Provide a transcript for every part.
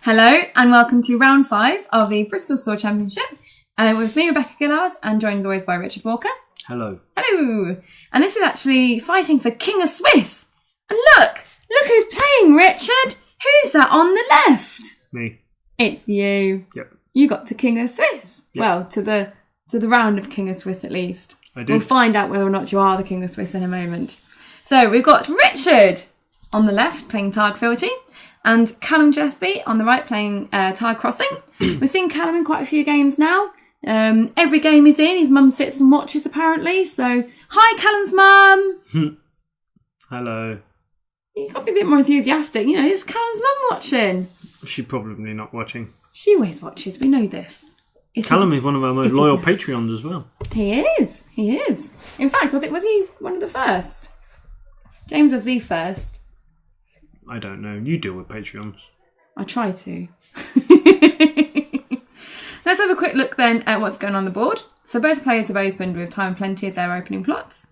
Hello and welcome to round 5 of the Bristol Store Championship with me, Rebecca Gillard, and joined as always by Richard Walker. Hello. Hello. And this is actually fighting for King of Swiss. And look who's playing, Richard. Who's that on the left? Me. It's you. Yep. You got to King of Swiss. Yep. Well, to the round of King of Swiss at least. I did. We'll find out whether or not you are the King of Swiss in a moment. So we've got Richard on the left playing Targ Fealty, and Callum Gillespie on the right playing Targ Crossing. We've seen Callum in quite a few games now. Every game he's in, his mum sits and watches apparently. So, hi Callum's mum. Hello. You've got to be a bit more enthusiastic. You know, it's Callum's mum watching. She's probably not watching. She always watches. We know this. Callum is one of our most loyal Patreons as well. He is. He is. In fact, I think, was he one of the first? James was the first. I don't know. You deal with Patreons. I try to. Let's have a quick look then at what's going on the board. So both players have opened with time plenty as their opening plots.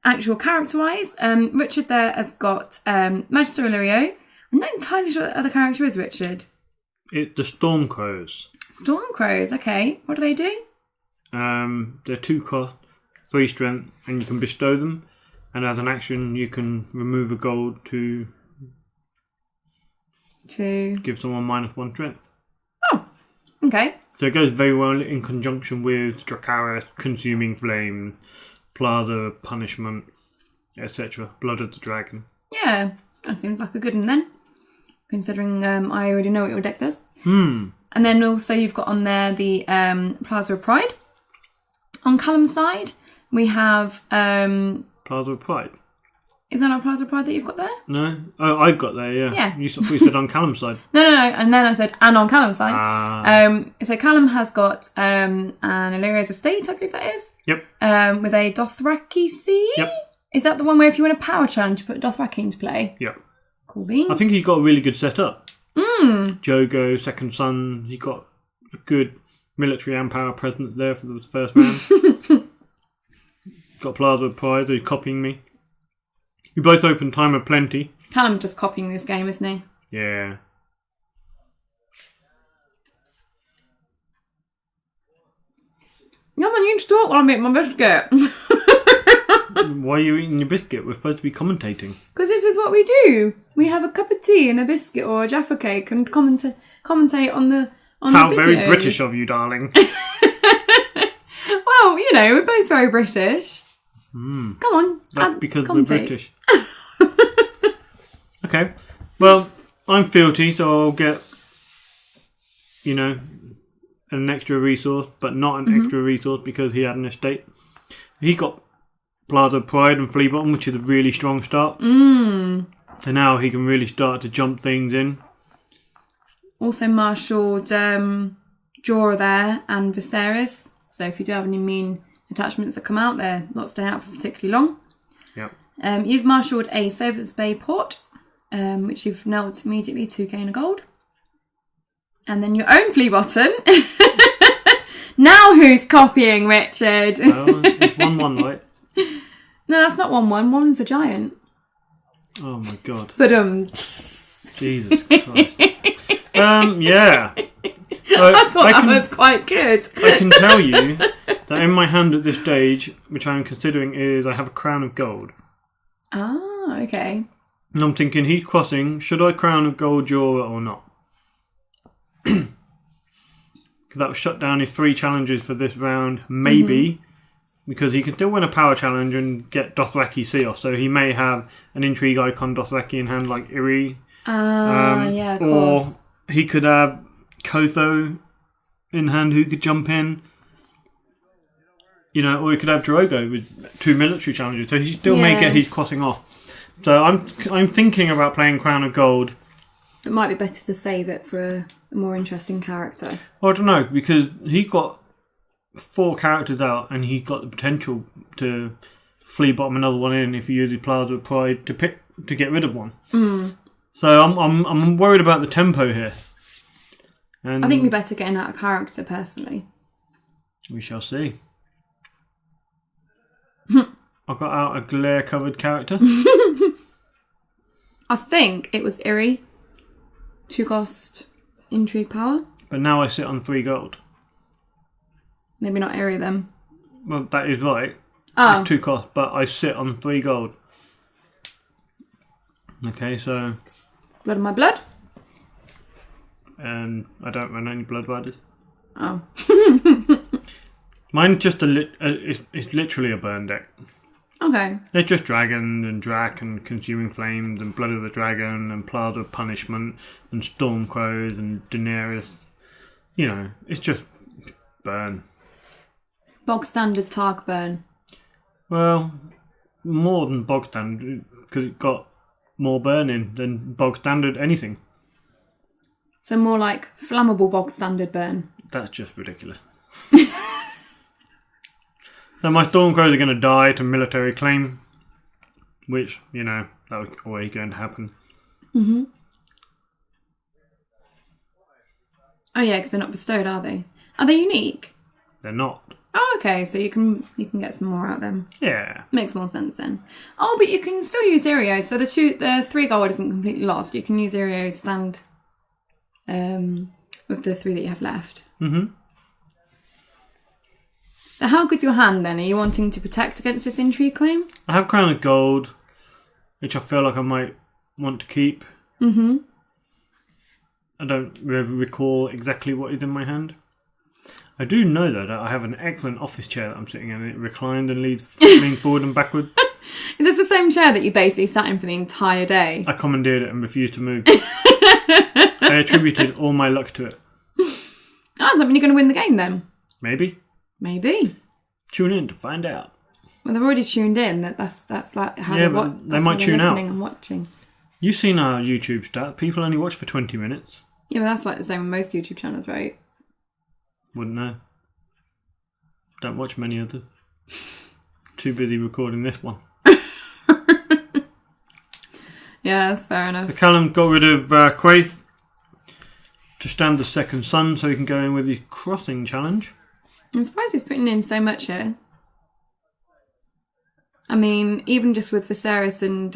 Actual character-wise, Richard there has got Magister Illyrio. I'm not entirely sure what the other character is, Richard. It's the Stormcrows. Stormcrows, okay. What do they do? They're 2 cost, 3 strength, and you can bestow them. And as an action, you can remove a gold to give someone -1 strength. Oh, okay. So it goes very well in conjunction with Dracarys, Consuming Flame, Plaza, Punishment, etc. Blood of the Dragon. Yeah, that seems like a good one then, considering I already know what your deck does. And then also you've got on there the Plaza of Pride. On Callum's side, we have... Plaza of Pride? Is that not Plaza of Pride that you've got there? No. Oh, I've got there, yeah. Yeah. You said on Callum's side. No. And then I said, and on Callum's side. So Callum has got an Illyrio's Estate, I believe that is. Yep. With a Dothraki Sea. Yep. Is that the one where if you win a power challenge, you put Dothraki into play? Yep. Cool beans. I think he's got a really good setup. Jogo, Second Son, he got a good military and power presence there for the first round. Got Plaza of Pride, they're copying me. We both open time of plenty. Callum's just copying this game, isn't he? Yeah. Yeah, man, you need to talk while I make my biscuit. Why are you eating your biscuit? We're supposed to be commentating. Because this is what we do. We have a cup of tea and a biscuit or a Jaffa cake and commentate on the How the very videos. British of you, darling. Well, you know, we're both very British. Come on. That's because commentate. we're British. Okay. Well, I'm Fealty, so I'll get, an extra resource, but not an extra resource because he had an estate. He got Plaza of Pride and Flea Bottom, which is a really strong start. So now he can really start to jump things in. Also marshalled Jorah there and Viserys. So if you do have any mean attachments that come out, they're not staying out for particularly long. Yep. You've marshalled a Savers Bay port, which you've knelt immediately to gain a gold. And then your own Flea Bottom. Now who's copying, Richard? Well, it's 1-1, right? No, that's not 1-1. One's a giant. Oh my god. But Jesus Christ. Yeah. I thought that was quite good. I can tell you that in my hand at this stage, which I'm considering is I have a crown of gold. Ah, okay. And I'm thinking, he's crossing, should I crown of gold Jorah or not? Because that will shut down his 3 challenges for this round, maybe, because he can still win a power challenge and get Dothraki Sea off, so he may have an intrigue icon Dothraki in hand like Iri. Yeah, of course. Or he could have Kotho in hand who could jump in. Or he could have Drogo with 2 military challenges, so he still may get his crossing off. So I'm thinking about playing Crown of Gold. It might be better to save it for a more interesting character. Well, I don't know, because he got 4 characters out and he got the potential to Flea Bottom another one in if he uses Plaza of Pride to get rid of one. So I'm worried about the tempo here. And I think we're better getting out of character, personally. We shall see. I got out a glare-covered character. I think it was Iri. 2 cost intrigue power. But now I sit on 3 gold. Maybe not area then. Well, that is right. Oh. It's 2 cost, but I sit on 3 gold. Okay, so... Blood of my blood? And I don't run any blood riders. Oh. Mine's just it's literally a burn deck. Okay. They're just dragon and drac and consuming flames and blood of the dragon and plaza of punishment and storm crows and Daenerys. You know, it's just burn. Bog standard Targ burn. Well, more than bog standard because it got more burning than bog standard anything. So more like flammable bog standard burn. That's just ridiculous. So my Stormcrows are going to die to military claim, which, you know, that was always going to happen. Mm-hmm. Oh yeah, because they're not bestowed, are they? Are they unique? They're not. Oh, okay, so you can get some more out of them. Yeah. Makes more sense then. Oh, but you can still use Erios. So the 3 gold isn't completely lost. You can use Erios stand with the 3 that you have left. Mm-hmm. So how good's your hand then? Are you wanting to protect against this intrigue claim? I have Crown of Gold, which I feel like I might want to keep. Mm-hmm. I don't really recall exactly what is in my hand. I do know though that I have an excellent office chair that I'm sitting in. It reclined and leans forward and backward. Is this the same chair that you basically sat in for the entire day? I commandeered it and refused to move. I attributed all my luck to it. Oh, does that mean you're going to win the game then? Maybe. Maybe. Tune in to find out. Well, they've already tuned in. That's like how they might tune out. Listening and watching. You've seen our YouTube stat. People only watch for 20 minutes. Yeah, but that's like the same with most YouTube channels, right? Wouldn't know. Don't watch many others. Too busy recording this one. Yeah, that's fair enough. So Callum got rid of Quaith to stand the second sun so he can go in with the crossing challenge. I'm surprised he's putting in so much here. I mean, even just with Viserys and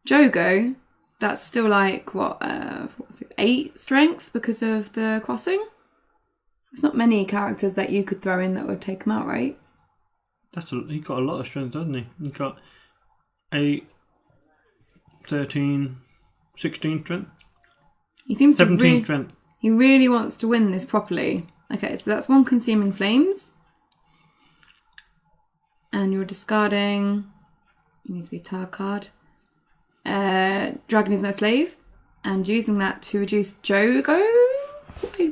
Jogo, that's still like, what was it, 8 strength because of the crossing? There's not many characters that you could throw in that would take him out, right? He got a lot of strength, doesn't he? He got 8, 13, 16 strength. He seems 17 strength. He really wants to win this properly. Okay, so that's 1 consuming flames. And you're discarding... It needs to be a Targ card. Dragon is no slave. And using that to reduce Jogo?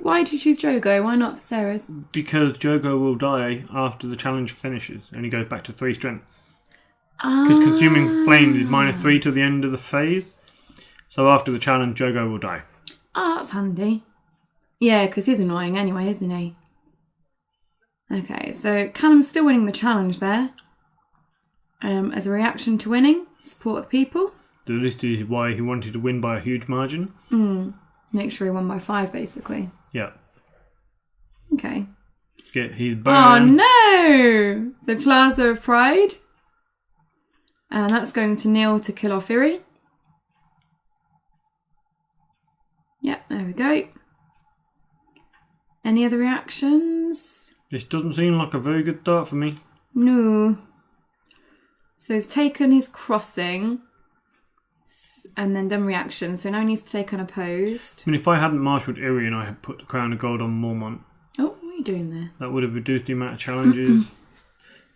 Why did you choose Jogo? Why not Viserys? Because Jogo will die after the challenge finishes. And he goes back to 3 strength. Because consuming flames is -3 to the end of the phase. So after the challenge, Jogo will die. Oh, that's handy. Yeah, because he's annoying anyway, isn't he? Okay, so Callum's still winning the challenge there. As a reaction to winning, support the people. So this is why he wanted to win by a huge margin. Make sure he won by 5, basically. Yeah. Okay. Get his burn. Oh no! So Plaza of Pride. And that's going to kneel to kill off Iri. Yep, there we go. Any other reactions? This doesn't seem like a very good start for me. No. So he's taken his crossing and then done reaction. So now he needs to take unopposed. I mean, if I hadn't marshalled Iri and I had put the Crown of Gold on Mormont, Oh, what are you doing there? that would have reduced the amount of challenges.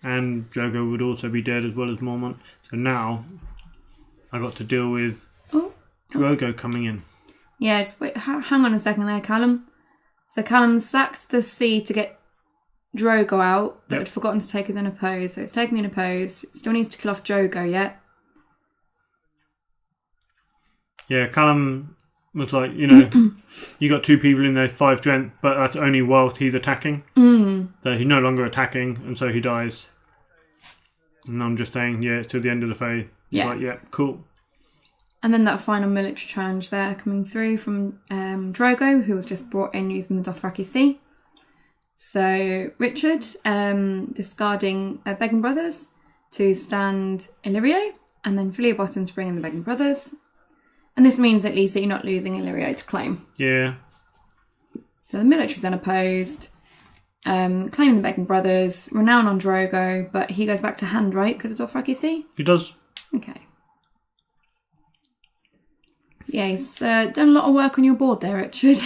And Jogo would also be dead as well as Mormont. So now I got to deal with Drogo coming in. Yeah, just wait, hang on a second there, Callum. So Callum sacked the C to get Drogo out, but had forgotten to take his unopposed. So it's taking the unopposed. Still needs to kill off Jogo, yeah? Yeah, Callum was like, you know, you got 2 people in there, 5 strength, but that's only whilst he's attacking. So he's no longer attacking, and so he dies. And I'm just saying, yeah, it's till the end of the phase. He's like, yeah, cool. And then that final military challenge there coming through from Drogo, who was just brought in using the Dothraki Sea. So Richard discarding Begging Brothers to stand Illyrio, and then Phileo Bottom to bring in the Begging Brothers. And this means at least that you're not losing Illyrio to claim. Yeah. So the military's unopposed. Claiming the Begging Brothers. Renown on Drogo, but he goes back to hand, right? Because of Dothraki Sea? He does. Okay. Yeah, he's done a lot of work on your board there, Richard.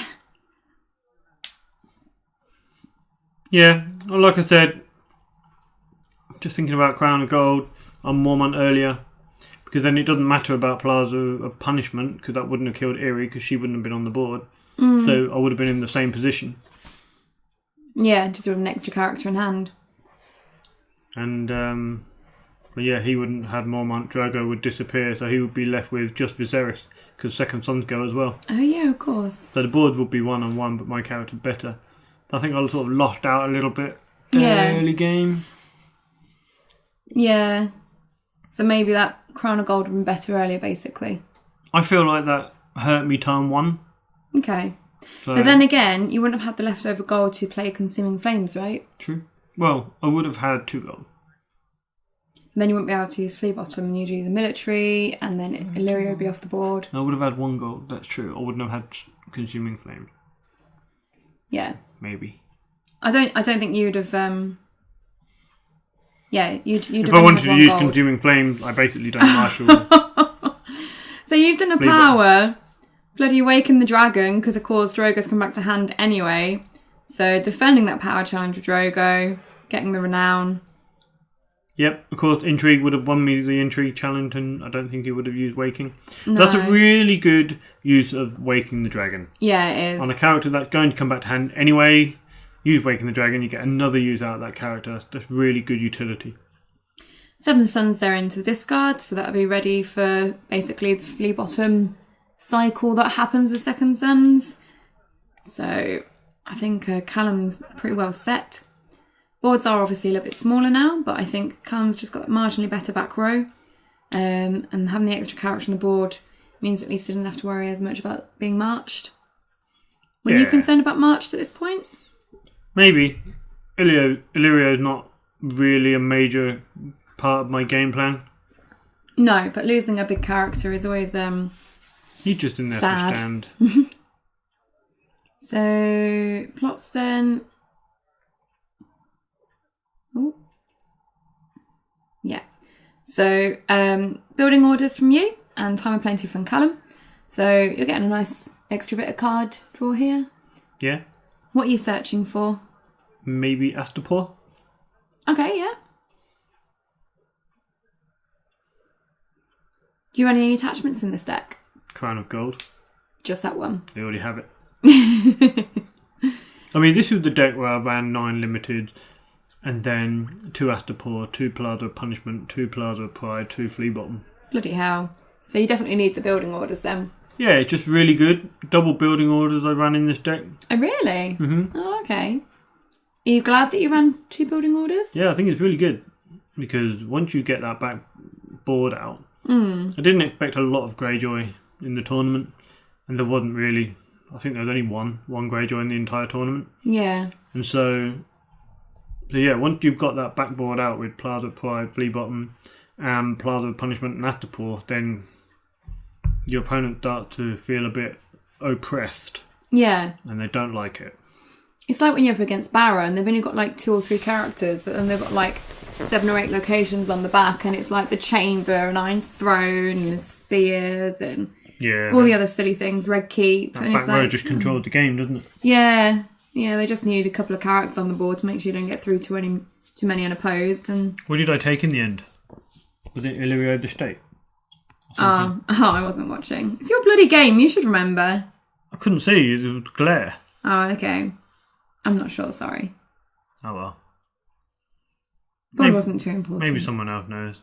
Yeah, well, like I said, just thinking about Crown of Gold on Mormont earlier, because then it doesn't matter about Plaza of Punishment, because that wouldn't have killed Eerie, because she wouldn't have been on the board. So I would have been in the same position. Yeah, just with an extra character in hand. And, but yeah, he wouldn't have had Mormont. Drogo would disappear, so he would be left with just Viserys, because Second Sons go as well. Oh yeah, of course. So the board would be 1-on-1, but my character's better. I think I sort of lost out a little bit early game. Yeah. So maybe that Crown of Gold would have been better earlier, basically. I feel like that hurt me turn 1. Okay. So, But then again, you wouldn't have had the leftover gold to play Consuming Flames, right? True. Well, I would have had 2 gold. And then you wouldn't be able to use Flea Bottom, and you'd do the military, and then Illyrio would be off the board. I would have had 1 gold, that's true. I wouldn't have had Consuming Flames. Yeah. Maybe. I don't think you'd have you'd If have I only wanted had to 1 use gold. Consuming Flames, I basically don't marshal. So you've done a Flea power, bloody Awaken the Dragon, because of course Drogo's come back to hand anyway. So defending that power challenge with Drogo, getting the renown. Yep, of course, Intrigue would have won me the Intrigue challenge, and I don't think he would have used Waking. No. That's a really good use of Waking the Dragon. Yeah, it is. On a character that's going to come back to hand anyway, use Waking the Dragon, you get another use out of that character. That's really good utility. Seven Sons they're into the discard, so that'll be ready for basically the Flea Bottom cycle that happens with Second Sons. So I think Callum's pretty well set. Boards are obviously a little bit smaller now, but I think Callum's just got a marginally better back row. And having the extra character on the board means at least he didn't have to worry as much about being marched. Were you concerned about marched at this point? Maybe. Illyrio is not really a major part of my game plan. No, but losing a big character is always He's just in there sad. for stand. So, plots then. Oh. Yeah. So, building orders from you and time of plenty from Callum. So, you're getting a nice extra bit of card draw here. Yeah. What are you searching for? Maybe Astapor. Okay, yeah. Do you run any attachments in this deck? Crown of Gold. Just that one. They already have it. I mean, this was the deck where I ran 9 limited, and then 2 Astapor, 2 Plaza of Punishment, 2 Plaza of Pride, 2 Flea Bottom. Bloody hell. So you definitely need the building orders then. Yeah, it's just really good. Double building orders I ran in this deck. Oh, really? Mm-hmm. Oh, okay. Are you glad that you ran 2 building orders? Yeah, I think it's really good, because once you get that back board out, I didn't expect a lot of Greyjoy in the tournament, and there wasn't really. I think there was only one Greyjoy in the entire tournament. Yeah. And so yeah, once you've got that backboard out with Plaza of Pride, Flea Bottom, and Plaza of Punishment and Astapor, then your opponent starts to feel a bit oppressed. Yeah. And they don't like it. It's like when you're up against Barra and they've only got like 2 or 3 characters, but then they've got like 7 or 8 locations on the back, and it's like the Chamber and Iron Throne and the Spears and all the other silly things, Red Keep. That and back it's row like, just controlled the game, doesn't it? Yeah. Yeah, they just need a couple of characters on the board to make sure you don't get through too many unopposed. And what did I take in the end? Was it Illyrio the State? I wasn't watching. It's your bloody game, you should remember. I couldn't see, it was glare. Oh, okay. I'm not sure, sorry. Oh well. Probably wasn't too important. Maybe someone else knows.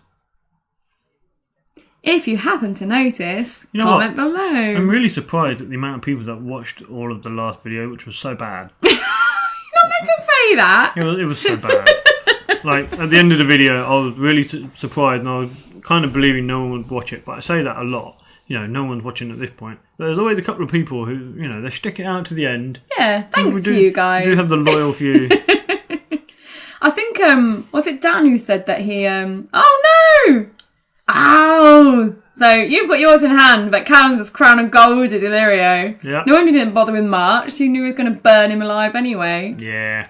If you happen to notice, You know comment what? below. I'm really surprised at the amount of people that watched all of the last video, which was so bad. You're not meant to say that. It was so bad. Like, at the end of the video, I was really surprised, and I was kind of believing no one would watch it. But I say that a lot. You know, no one's watching at this point. But there's always a couple of people who, you know, they stick it out to the end. Yeah, thanks to you guys. We do have the loyal few. I think, was it Dan who said that he, oh no! Ow! So you've got yours in hand, but Callum's just crown of gold to Illyrio. Yeah. No wonder he didn't bother with March. He knew he was going to burn him alive anyway. Yeah.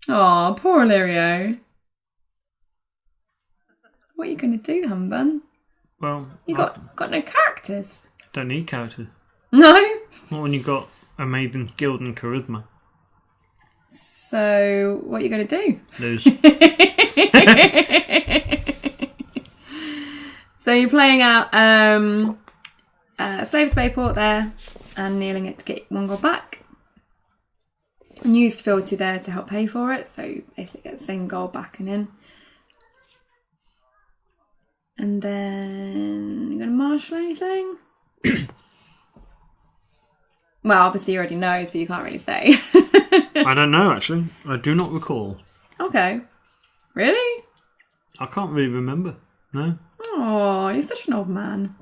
Aw, poor Illyrio. What are you going to do, Humbun? Well, You got no characters. don't need characters. No? Not when you've got amazing skill and charisma. So, what are you going to do? Lose. So you're playing out Save Spaceport there and kneeling it to get 1 goal back. And used Fealty there to help pay for it, so you basically get the same goal back and in. And then you're going to marshal anything? Well, obviously you already know, so you can't really say. I don't know, actually. I do not recall. Okay. Really? I can't really remember. No. Oh, you're such an old man.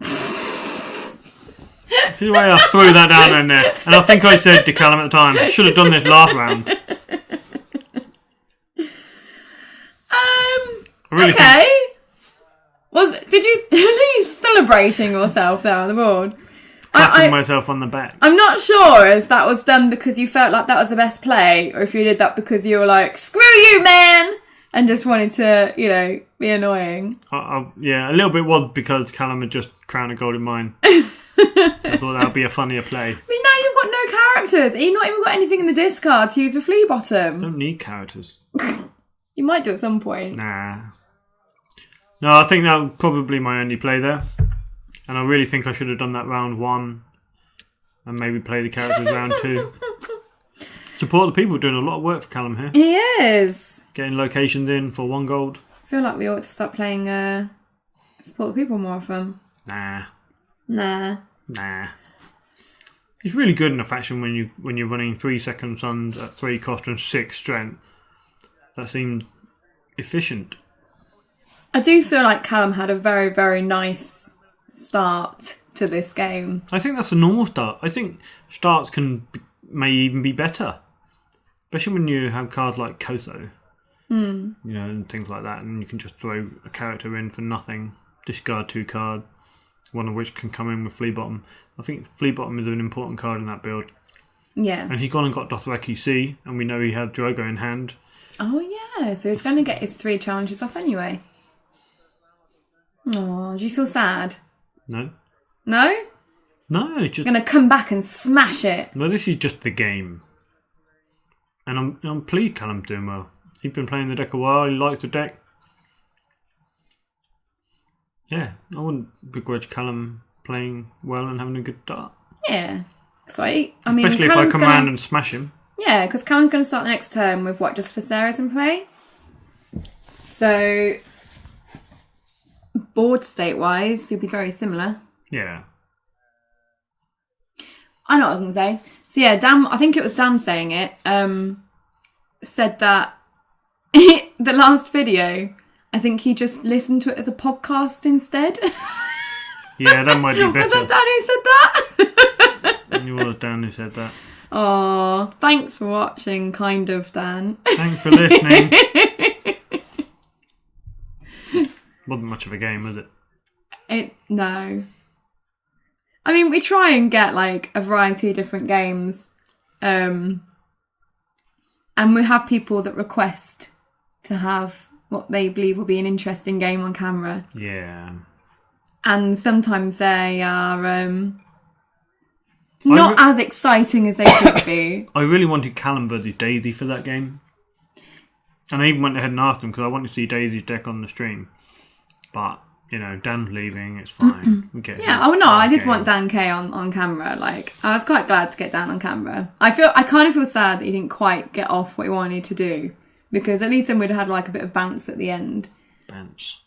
See the way I threw that down in there. And I think I said to Callum at the time, I should have done this last round. Really Okay. Did you are you celebrating yourself there on the board? Clapping myself on the back. I'm not sure if that was done because you felt like that was the best play, or if you did that because you were like, "Screw you, man," and just wanted to, be annoying. Yeah, a little bit was because Callum had just crowned a gold in mine. I thought that would be a funnier play. But now you've got no characters. You've not even got anything in the discard to use with Flea Bottom. Don't need characters. You might do at some point. Nah. No, I think that was probably my only play there. And I really think I should have done that round 1 and maybe play the characters round 2. Support the people, doing a lot of work for Callum here. He is. Getting locations in for 1 gold. I feel like we ought to start playing Support the People more often. Nah. He's really good in a faction when you're running 3 second suns at 3 cost and 6 strength. That seemed efficient. I do feel like Callum had a very, very nice start to this game. I think that's a normal start. I think starts may even be better. Especially when you have cards like Koso. And things like that. And you can just throw a character in for nothing. Discard 2 cards. One of which can come in with Flea Bottom. I think Flea Bottom is an important card in that build. Yeah. And he's gone and got Dothraki C, and we know he had Drogo in hand. Oh, yeah. So he's going to get his 3 challenges off anyway. Oh, do you feel sad? No. No? No, it's just... Going to come back and smash it. No, this is just the game. And I'm pleased Callum's doing well. He's been playing the deck a while, he likes the deck. Yeah, I wouldn't begrudge Callum playing well and having a good start. Yeah. Sweet. I mean, especially Callum's if I command and smash him. Yeah, because Callum's going to start the next turn with just Viserys in play. So, board state-wise, you'll be very similar. Yeah. I know what I was going to say. So yeah, Dan, I think it was Dan saying it, said that the last video, I think he just listened to it as a podcast instead. Yeah, that might be better. Was that Dan who said that? It was Dan who said that. Oh, thanks for watching, kind of, Dan. Thanks for listening. Wasn't much of a game, was it? No. I mean, we try and get like a variety of different games, and we have people that request to have what they believe will be an interesting game on camera. Yeah. And sometimes they are not as exciting as they could be. I really wanted Callum versus Daisy for that game. And I even went ahead and asked him because I wanted to see Daisy's deck on the stream. But, Dan's leaving, it's fine. We get I did want Dan K on camera. Like, I was quite glad to get Dan on camera. I kind of feel sad that he didn't quite get off what he wanted to do. Because at least then we'd have had like a bit of bounce at the end.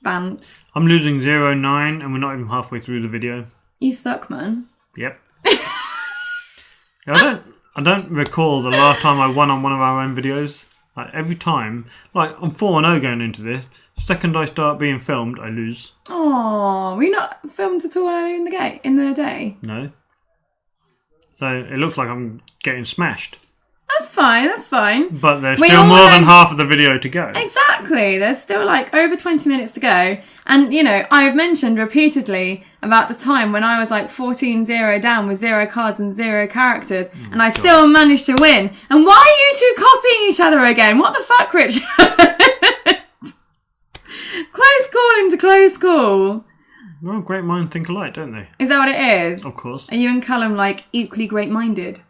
Bounce. I'm losing 0-9 and we're not even halfway through the video. You suck, man. Yep. I don't recall the last time I won on one of our own videos. Like every time, like I'm 4-0 going into this. Second I start being filmed, I lose. Oh, were you not filmed at all earlier in the day? No. So it looks like I'm getting smashed. That's fine, that's fine. But there's We still all more than know- half of the video to go. Exactly. There's still like over 20 minutes to go. And, you know, I've mentioned repeatedly about the time when I was like 14-0 down with 0 cards and 0 characters. And I still managed to win. And why are you two copying each other again? What the fuck, Richard? Close call into close call. Well, great minds think alike, don't they? Is that what it is? Of course. Are you and Callum like equally great-minded?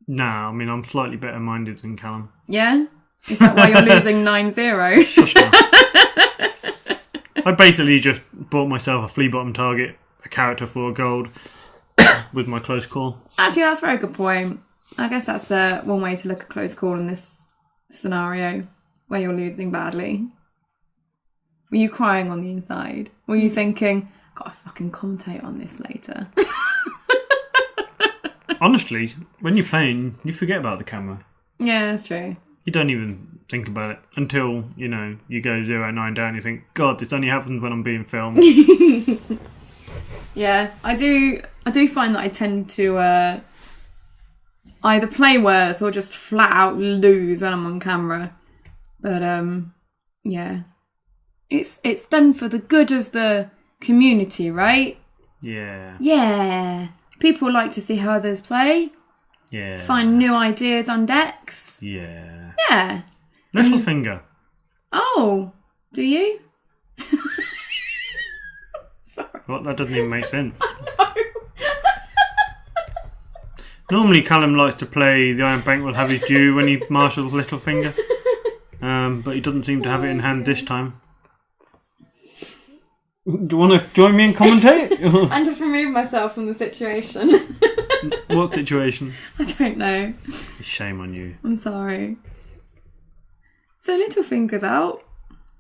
Nah, I mean, I'm slightly better-minded than Callum. Yeah? Is that why you're losing 9-0? Shush now. I basically just bought myself a flea bottom target, a character for a gold, with my close call. Actually, that's a very good point. I guess that's one way to look at close call in this scenario where you're losing badly. Were you crying on the inside? Were you thinking, gotta fucking commentate on this later? Honestly, when you're playing, you forget about the camera. Yeah, that's true. You don't even think about it until, you know, you go 0-9 down. You think, God, this only happens when I'm being filmed. Yeah, I do find that I tend to either play worse or just flat out lose when I'm on camera. But yeah, it's done for the good of the community, right? Yeah. Yeah. People like to see how others play. Yeah. Find new ideas on decks. Yeah. Yeah. Little finger. Oh, do you? What? That doesn't even make sense. Normally, Callum likes to play the Iron Bank will have his due when he marshals little finger. But he doesn't seem to have it in hand this time. Do you want to join me and commentate? And just remove myself from the situation. What situation? I don't know. Shame on you. I'm sorry. So Littlefinger's out.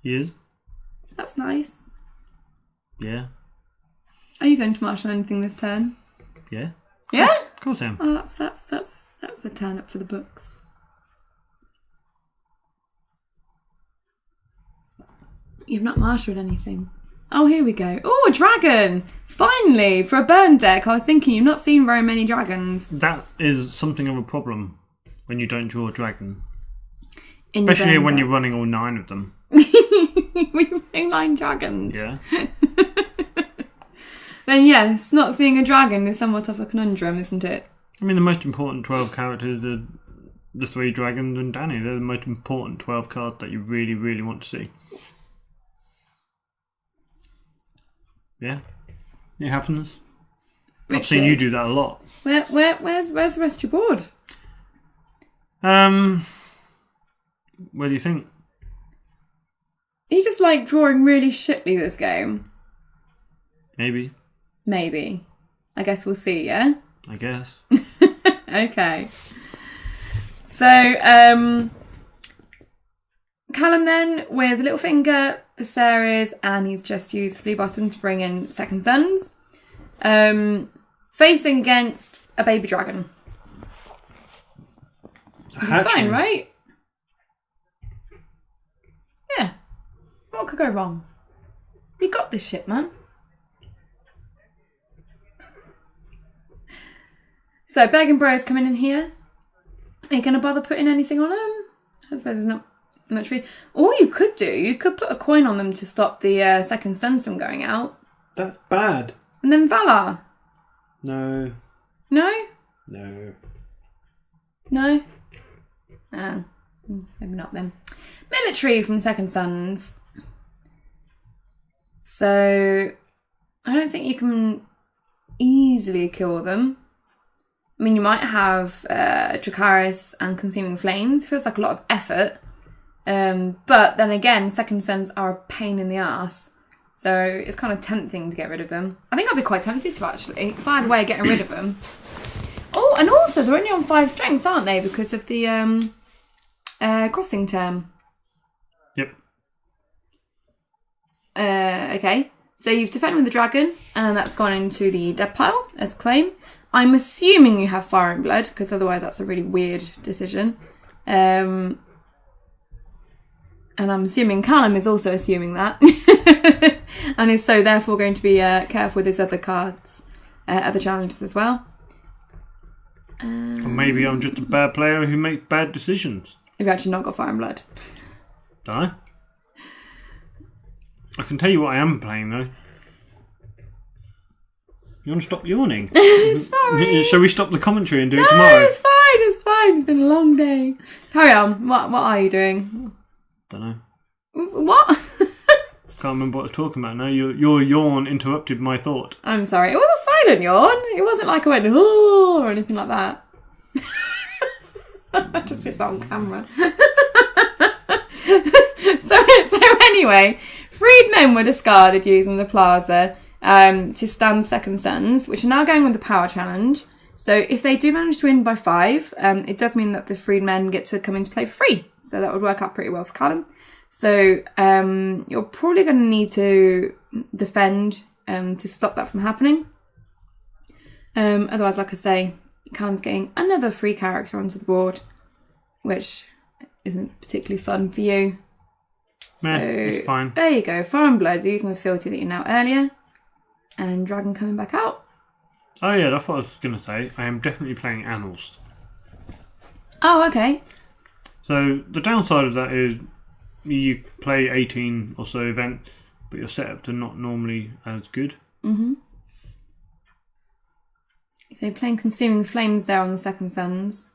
He is? That's nice. Yeah. Are you going to marshal anything this turn? Yeah. Yeah? Of course I am. Oh, that's a turn up for the books. You've not marshalled anything. Oh, here we go. Oh, a dragon! Finally, for a burn deck. I was thinking you've not seen very many dragons. That is something of a problem when you don't draw a dragon. In your Especially burn when deck. you're running all 9 of them. We're running 9 dragons. Yeah. Then yes, not seeing a dragon is somewhat of a conundrum, isn't it? I mean, the most important 12 characters are the 3 dragons and Danny. They're the most important 12 cards that you really, really want to see. Yeah. It happens. I've seen you do that a lot. Where's the rest of your board? Where do you think? Are you just like drawing really shitly this game? Maybe. Maybe. I guess we'll see, yeah? I guess. Okay. So, Callum then with Littlefinger, Viserys, and he's just used Flea Bottom to bring in Second Sons. Facing against a baby dragon. Fine, right? Yeah. What could go wrong? You got this shit, man. So, Beg and Bro's coming in here. Are you going to bother putting anything on them? I suppose there's not much really. All you could do, you could put a coin on them to stop the Second Sons from going out. That's bad. And then Valar. No. No? No. No? Ah, maybe not then. Military from Second Sons. So, I don't think you can easily kill them. I mean, you might have Dracarys and Consuming Flames. Feels like a lot of effort. But then again, Second Sons are a pain in the arse. So it's kind of tempting to get rid of them. I think I'd be quite tempted to, actually, if I had a way of getting rid of them. Oh, and also, they're only on 5 strength, aren't they? Because of the crossing term. Yep. Okay. So you've defended with the dragon, and that's gone into the dead pile as claim. I'm assuming you have Fire and Blood, because otherwise that's a really weird decision. And I'm assuming Callum is also assuming that. And is so therefore going to be careful with his other cards, other challenges as well. Or maybe I'm just a bad player who makes bad decisions. Have you actually not got Fire and Blood? Don't I? I can tell you what I am playing though. You want to stop yawning? Sorry. Shall we stop the commentary and do it tomorrow? It's fine. It's been a long day. Carry on. What are you doing? Don't know. What? Can't remember what I was talking about now. Your yawn interrupted my thought. I'm sorry. It was a silent yawn. It wasn't like I went, oh, or anything like that. I just hit that on camera. So anyway, freedmen were discarded using the plaza to stand second sons, which are now going with the power challenge. So if they do manage to win by 5, it does mean that the freedmen get to come into play for free. So that would work out pretty well for Callum. So you're probably going to need to defend to stop that from happening. Otherwise, like I say, Callum's getting another free character onto the board, which isn't particularly fun for you. Meh, it's fine. There you go. Fire and Blood, using the fealty that you know earlier. And Dragon coming back out. Oh yeah, that's what I was going to say. I am definitely playing Annals. Oh, okay. So the downside of that is you play 18 or so event, but your setups are not normally as good. Mm-hmm. So you're playing Consuming Flames there on the Second Sons.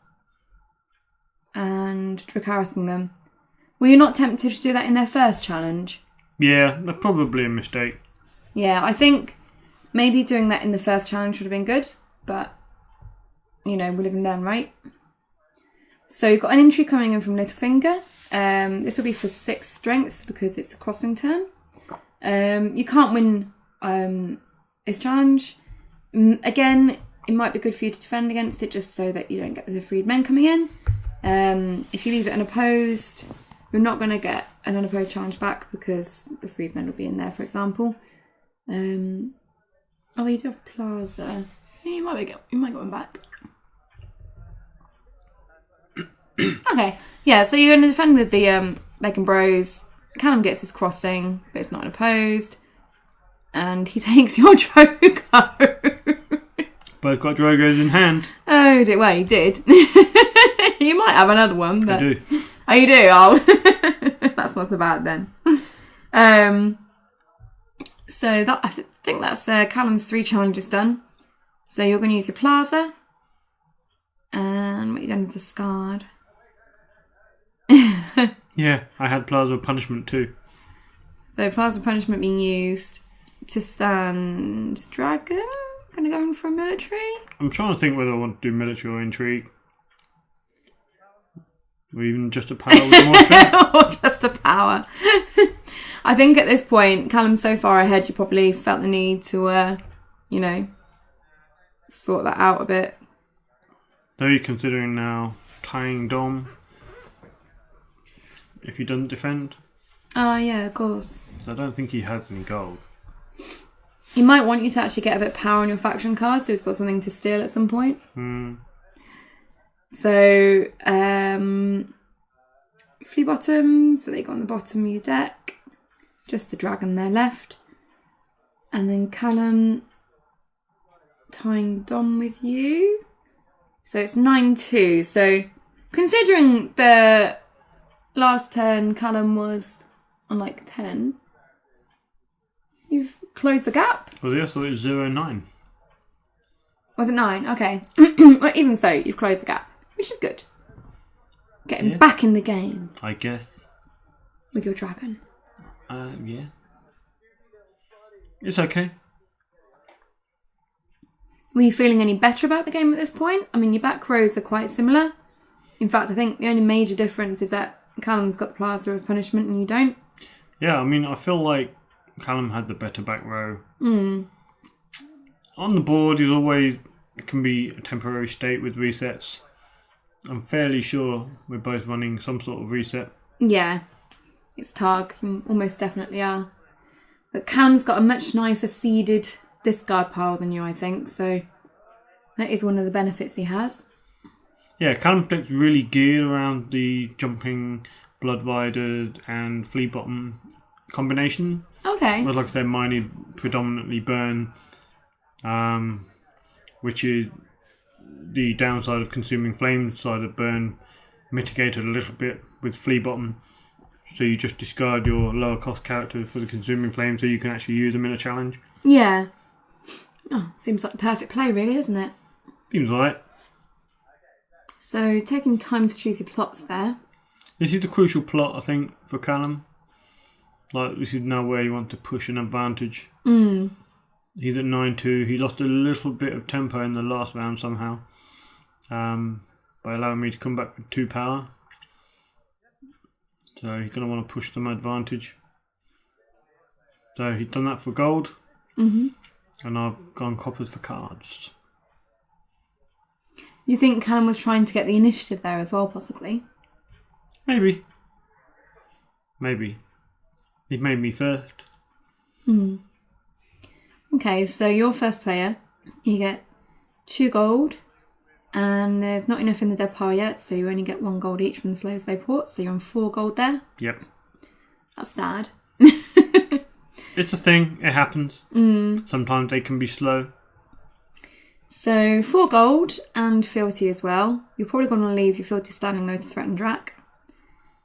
And Dracarysing them. Were you not tempted to do that in their first challenge? Yeah, that's probably a mistake. Yeah, I think maybe doing that in the first challenge would have been good, but, you know, we live and learn, right? So you've got an entry coming in from Littlefinger. This will be for 6 strength because it's a crossing turn. You can't win this challenge. Again, it might be good for you to defend against it just so that you don't get the freed men coming in. If you leave it unopposed, you're not going to get an unopposed challenge back because the freedmen will be in there, for example. You do have Plaza. Yeah, you might get one back. Okay, yeah, so you're going to defend with the Bacon Bros. Callum gets his crossing, but it's not unopposed. And he takes your Drogo. Both got Drogos in hand. Oh, well, you did. You might have another one. But... I do. Oh, you do? Oh, that's not so bad then. So that I think that's Callum's 3 challenges done. So you're going to use your Plaza. And what are you going to discard? Yeah, I had Plaza Punishment too. So Plaza Punishment being used to stand Dragon. Going to go in for a military. I'm trying to think whether I want to do military or intrigue. Or even just a power with more strength. Or just a power. I think at this point, Callum's so far ahead, you probably felt the need to, sort that out a bit. Though you're considering now tying Dom if he doesn't defend. Oh, yeah, of course. So I don't think he has any gold. He might want you to actually get a bit of power on your faction card, so he's got something to steal at some point. So, Flea Bottom, so they go on the bottom of your deck. Just the dragon there left. And then Callum tying Dom with you. So it's 9-2. So considering the last turn Callum was on like 10, you've closed the gap. Well, yes, so it's 0-9. Was it 9? Okay. Well, even so, you've closed the gap, which is good. Getting back in the game. I guess. With your dragon. Yeah. It's okay. Were you feeling any better about the game at this point? I mean, your back rows are quite similar. In fact, I think the only major difference is that Callum's got the Plaza of Punishment and you don't. Yeah, I mean, I feel like Callum had the better back row. On the board, he's always can be a temporary state with resets. I'm fairly sure we're both running some sort of reset. Yeah, it's Targ. You almost definitely are. But Callum's got a much nicer seeded discard pile than you, I think. So that is one of the benefits he has. Yeah, Callum's deck's really geared around the jumping Blood Riders and Flea Bottom combination. Okay. But like I said, mine predominantly burn, which is the downside of consuming flame side of burn mitigated a little bit with flea bottom. So you just discard your lower cost character for the consuming flame, so you can actually use them in a challenge. Yeah. Oh, seems like the perfect play, really, isn't it? Seems right. So taking time to choose your plots there. This is the crucial plot, I think, for Callum. Like, this is now where you want to push an advantage. He's at 9-2. He lost a little bit of tempo in the last round somehow, by allowing me to come back with 2 power. So he's going to want to push some advantage. So he's done that for gold. And I've gone coppers for cards. You think Callum was trying to get the initiative there as well, possibly? Maybe. He made me first. Okay, so you're first player. You get 2 gold. And there's not enough in the dead pile yet, so you only get 1 gold each from the Slaves Bay port. So you're on 4 gold there. Yep. That's sad. It's a thing. It happens. Sometimes they can be slow. So 4 gold and fealty as well. You're probably going to leave your fealty standing though to threaten Drac.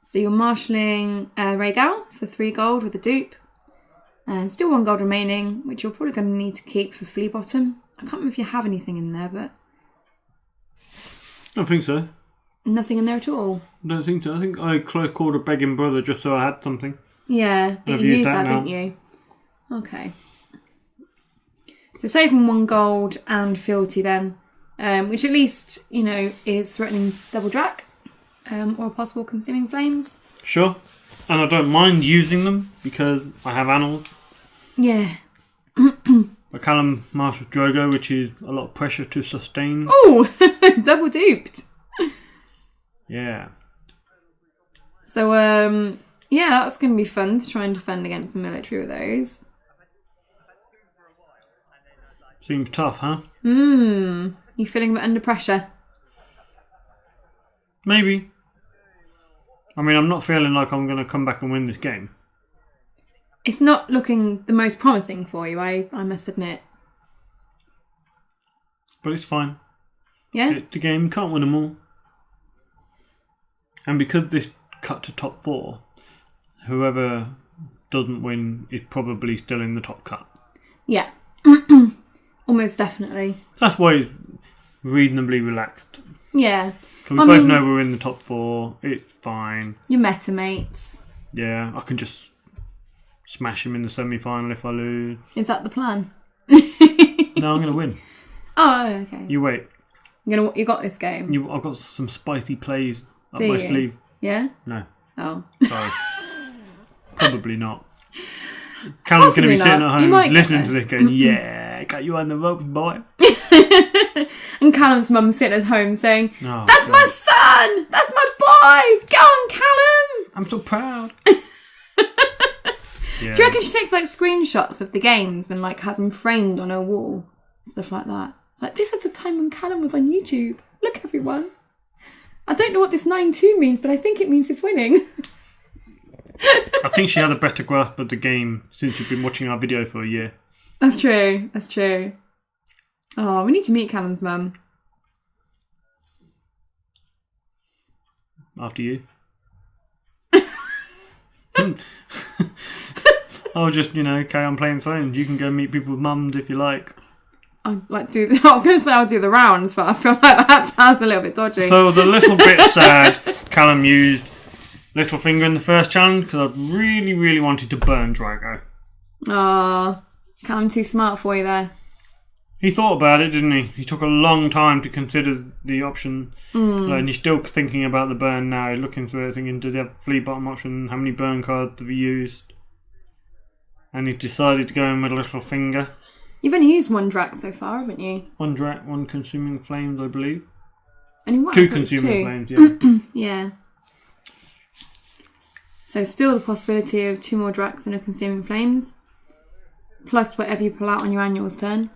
So you're marshalling Rhaegal for 3 gold with a dupe. And still 1 gold remaining, which you're probably going to need to keep for Flea Bottom. I can't remember if you have anything in there, but... I don't think so. Nothing in there at all? I don't think so. I think I called a begging brother just so I had something. Yeah, but you used that, didn't you? Okay. So saving 1 gold and fealty then, which at least, you know, is threatening double Drac or possible consuming flames. Sure. And I don't mind using them because I have animals. Yeah. A Callum Marshall Drogo, which is a lot of pressure to sustain. Oh, double duped. Yeah. So, yeah, that's going to be fun to try and defend against the military with those. Seems tough, huh? You feeling a bit under pressure? Maybe. I mean, I'm not feeling like I'm going to come back and win this game. It's not looking the most promising for you, I must admit. But it's fine. Yeah? It's a game, can't win them all. And because this cut to top 4, whoever doesn't win is probably still in the top cut. Yeah. Almost definitely. That's why it's reasonably relaxed. Yeah. So we both know we're in the top 4. It's fine. Your meta mates. Yeah, I can just smash him in the semi-final if I lose. Is that the plan? No, I'm going to win. Oh, okay. You wait. You got this game. I've got some spicy plays up Do my you? sleeve. Yeah? No. Oh. Sorry. Probably not. Callum's going to be sitting at home listening to this going, yeah, got you on the ropes, boy. And Callum's mum sitting at home saying, Oh, that's God. my son! That's my boy! Go on, Callum! I'm so proud. Yeah. Do you reckon she takes like screenshots of the games and like has them framed on her wall? Stuff like that. It's like, this is the time when Callum was on YouTube. Look, everyone. I don't know what this 9-2 means, but I think it means he's winning. I think she had a better grasp of the game since you've been watching our video for a year. That's true. That's true. Oh, we need to meet Callum's mum. After you. I'll just, carry on playing phones. You can go meet people's mums if you like. I was going to say I'll do the rounds, but I feel like that sounds a little bit dodgy. So I was a little bit sad Callum used Littlefinger in the first challenge because I really, really wanted to burn Drago. Oh, Callum too smart for you there. He thought about it, didn't he? He took a long time to consider the option. And he's still thinking about the burn now. He's looking through it, thinking, does he have a flea bottom option? How many burn cards have he used? And he decided to go in with Littlefinger. You've only used 1 Drac so far, haven't you? 1 Drac, 1 consuming flames, I believe. And what? 2 consuming flames, yeah. Yeah. So still the possibility of 2 more Dracs and a consuming flames. Plus whatever you pull out on your annual's turn.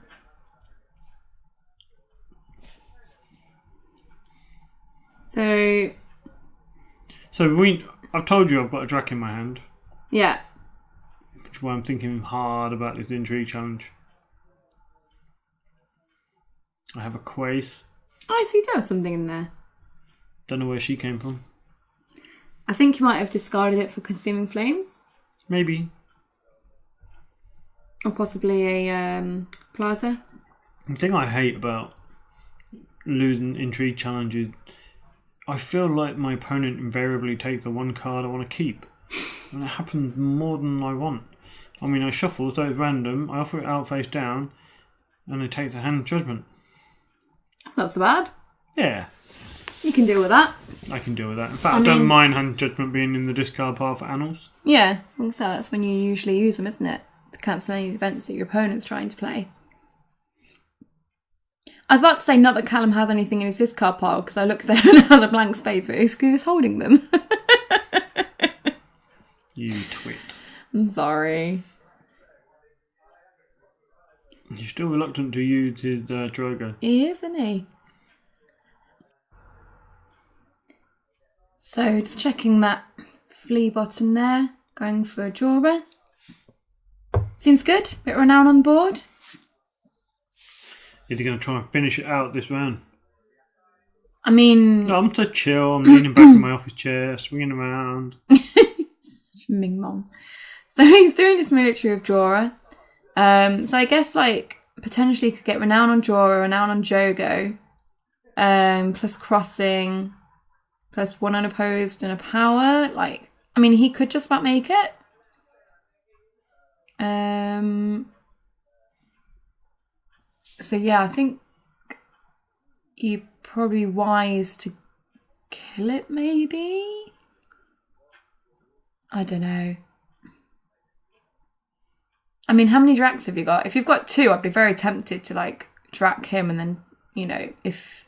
So I've told you I've got a Drac in my hand. Yeah. Which is why I'm thinking hard about this intrigue challenge. I have a Quace. Oh, so you do have something in there. Don't know where she came from. I think you might have discarded it for Consuming Flames. Maybe. Or possibly a Plaza. The thing I hate about losing intrigue challenges, I feel like my opponent invariably takes the one card I want to keep. And it happens more than I want. I mean, I shuffle, so it's random. I offer it out face down, and it takes a hand judgment. That's not so bad. Yeah. You can deal with that. I can deal with that. In fact, I don't mind hand judgment being in the discard pile for annals. Yeah, so that's when you usually use them, isn't it? To cancel any events that your opponent's trying to play. I was about to say not that Callum has anything in his discard pile, because I looked there and has a blank space, but it's because he's holding them. You twit. I'm sorry. You're still reluctant to use his Drogo. He is, isn't he? So just checking that flea bottom there, going for a Jora. Seems good. Bit of renown on the board. Is he going to try and finish it out this round? I mean... No, I'm so chill. I'm leaning back in my office chair, swinging around. Such a Ming Mong. So he's doing this military of Jora. So I guess, like, potentially could get renown on Jora, renown on Jogo, plus crossing, plus one unopposed and a power. Like, I mean, he could just about make it. So yeah, I think you're probably wise to kill it, maybe? I don't know. I mean, how many Dracs have you got? If you've got 2, I'd be very tempted to, like, Drac him, and then, you know, if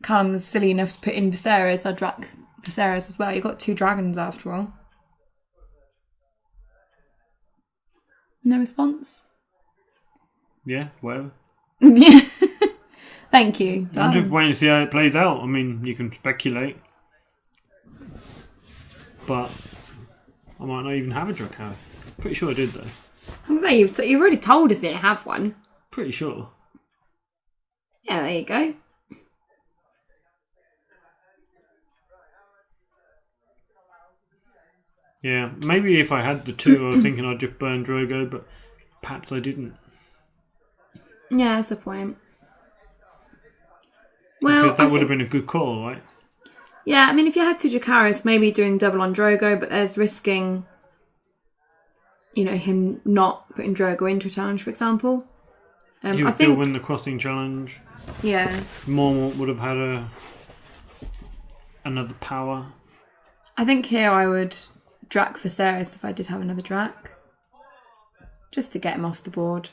Callum's silly enough to put in Viserys, I'd Drac Viserys as well. You've got 2 dragons after all. No response? Yeah, whatever. Yeah. Thank you. I'm just waiting to see how it plays out. I mean, you can speculate. But I might not even have a Draco. Pretty sure I did, though. I'm saying you've already told us that you have one. Pretty sure. Yeah, there you go. Yeah, maybe if I had the 2, I was thinking I'd just burn Drogo, but perhaps I didn't. Yeah, that's the point. Well, because that would have been a good call, right? Yeah, I mean, if you had 2 Dracarys, maybe doing double on Drogo, but there's risking, you know, him not putting Drogo into a challenge, for example. He would still win the crossing challenge. Yeah. Mormont would have had another power. I think here I would Drac Viserys if I did have another Drac. Just to get him off the board.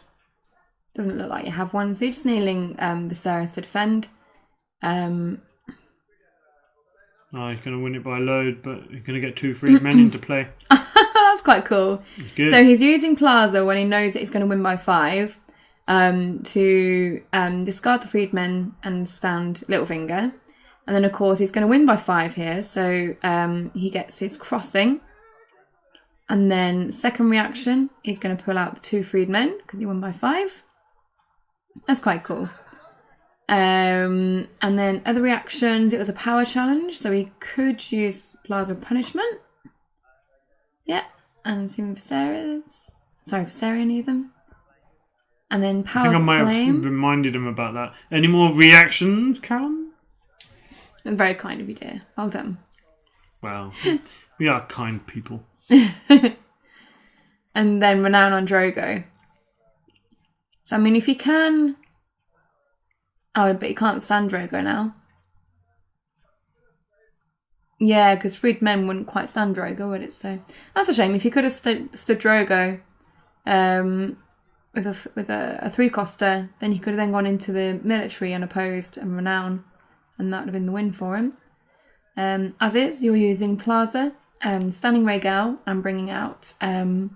Doesn't look like you have one, so you're just nailing Viserys to defend. Oh, he's going to win it by a load, but he's going to get 2 free men into play. That's quite cool. Good. So he's using Plaza when he knows that he's going to win by 5 to discard the freedmen and stand Littlefinger. And then, of course, he's going to win by 5 here. So he gets his crossing. And then second reaction, he's going to pull out the 2 freedmen because he won by 5. That's quite cool. And then other reactions, it was a power challenge. So he could use Plaza Punishment. Yeah. And assuming Viserys. Sorry, Viserion either. And then power claim. I think I might have reminded him about that. Any more reactions, Callum? It's very kind of you, dear. Well done. Well, we are kind people. And then renown on Drogo. So, I mean, if you can... Oh, but you can't stand Drogo now. Yeah, because freed men wouldn't quite stand Drogo, would it? So that's a shame. If you could have stood Drogo with a 3-coster, then he could have then gone into the military unopposed and renown, and that would have been the win for him. As is, you're using Plaza, standing Rhaegal, and bringing out... oh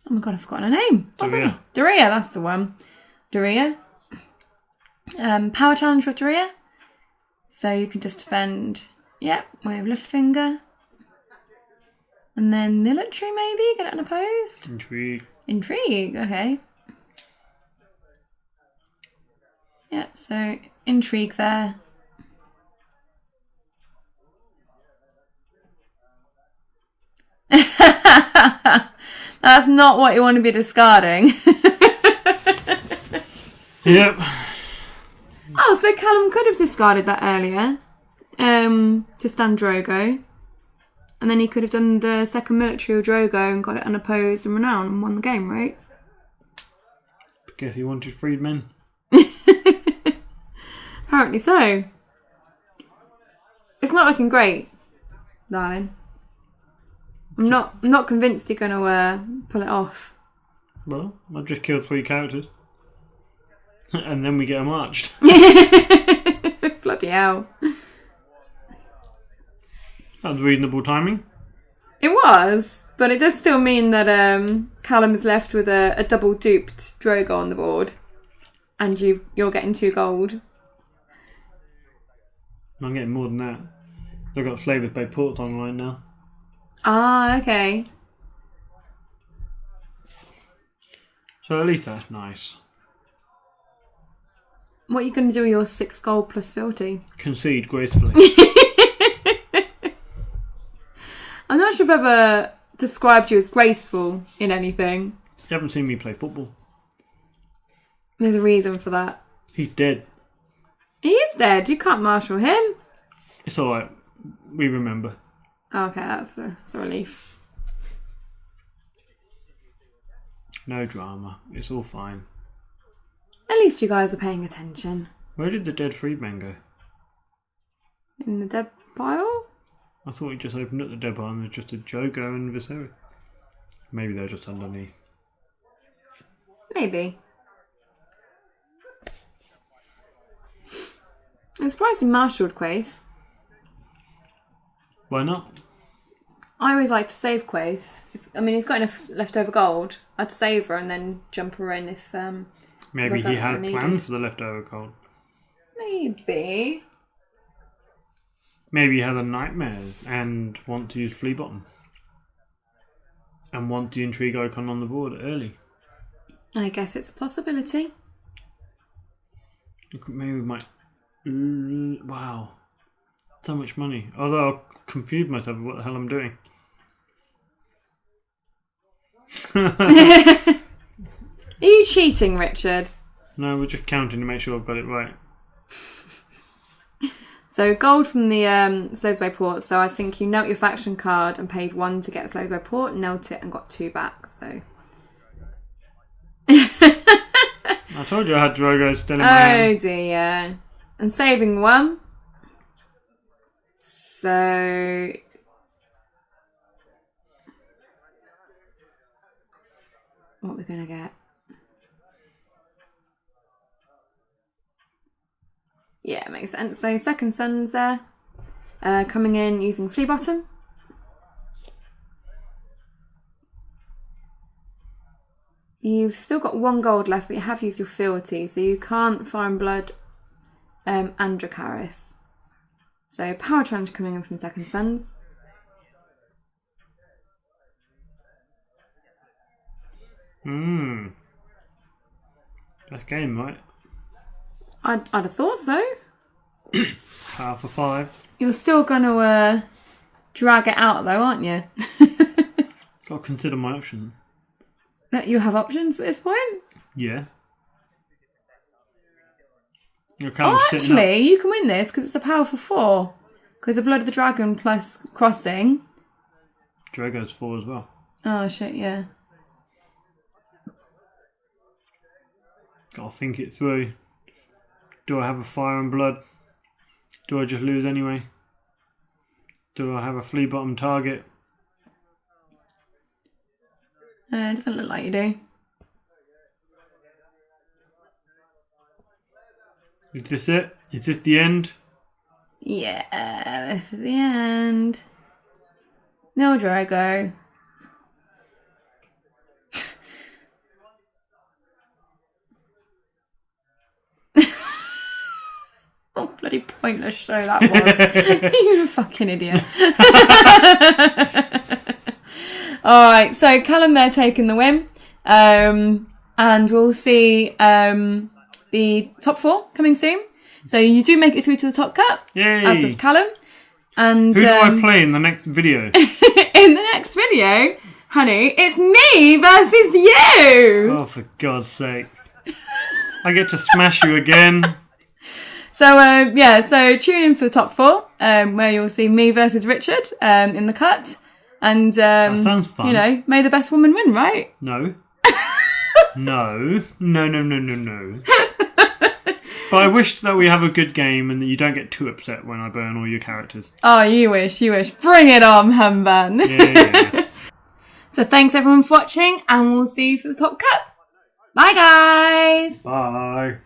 my god, I've forgotten her name. What's her name? Doria, that's the one. Doria. Power challenge with Doria. So you can just defend... Yep, with Littlefinger. And then military, maybe? Get it unopposed? Intrigue, okay. Yeah, so intrigue there. That's not what you want to be discarding. Yep. Oh, so Callum could have discarded that earlier to stand Drogo. And then he could have done the second military of Drogo and got it unopposed and renowned and won the game, right? Guess he wanted freedmen. Apparently so. It's not looking great, darling. I'm not convinced you're going to pull it off. Well, I'll just kill 3 characters. And then we get marched. Bloody hell. That was reasonable timing. It was, but it does still mean that Callum's left with a double duped Drogo on the board. And you're getting 2 gold. I'm getting more than that. They've got Slavers Bay Ports online now. Ah, okay. So at least that's nice. What are you going to do with your 6 gold plus fealty? Concede gracefully. I'm not sure if I've ever described you as graceful in anything. You haven't seen me play football. There's a reason for that. He's dead. He is dead. You can't marshal him. It's alright. We remember. Okay, that's a relief. No drama. It's all fine. At least you guys are paying attention. Where did the dead freedman go? In the dead pile? I thought he just opened up the dead pile and there's just a Drogo and Viserys. Maybe they're just underneath. Maybe. I'm surprised he marshalled Quaithe. Why not? I always like to save Quaithe. He's got enough leftover gold. I'd save her and then jump her in if... Maybe if he had needed. plans for the leftover gold. Maybe. Maybe he had a nightmare and want to use Flea Bottom. And want the intrigue icon on the board early. I guess it's a possibility. Maybe we might... Wow. So much money. Although I'll confuse myself with what the hell I'm doing. Are you cheating, Richard? No, we're just counting to make sure I've got it right. So gold from the Slavers Bay Port. So I think you knelt your faction card and paid 1 to get Slavers Bay Port, knelt it and got 2 back. So I told you I had Drogo still in my hand. Oh dear. And saving 1. So what are we gonna get? Yeah, makes sense. So second son's there, coming in using Flea Bottom. You've still got 1 gold left, but you have used your fealty, so you can't Fire and Blood and Dracarys. So Power Challenge coming in from second sons. That's game, right? I'd have thought so. Power for 5. You're still going to drag it out, though, aren't you? Got to consider my option. That you have options at this point? Yeah. Actually, you can win this because it's a power for 4. Because of Blood of the Dragon plus Crossing. Drogo's 4 as well. Oh, shit, yeah. Got to think it through. Do I have a Fire and Blood? Do I just lose anyway? Do I have a Flea Bottom target? It doesn't look like you do. Is this it? Is this the end? Yeah, this is the end. No Drogo. Oh, bloody pointless show that was. You fucking idiot. Alright, so Callum there taking the win. And we'll see the top 4 coming soon. So you do make it through to the top cup, Yay! as does Callum. And Who do I play in the next video? in the next video, honey, it's me versus you. Oh, for God's sake. I get to smash you again. So, so tune in for the top 4, where you'll see me versus Richard in the cut. And, That sounds fun. you know, may the best woman win, right? No. No. But I wish that we have a good game and that you don't get too upset when I burn all your characters. Oh, you wish. Bring it on, Humban. Yeah. So thanks everyone for watching, and we'll see you for the top cup. Bye, guys. Bye.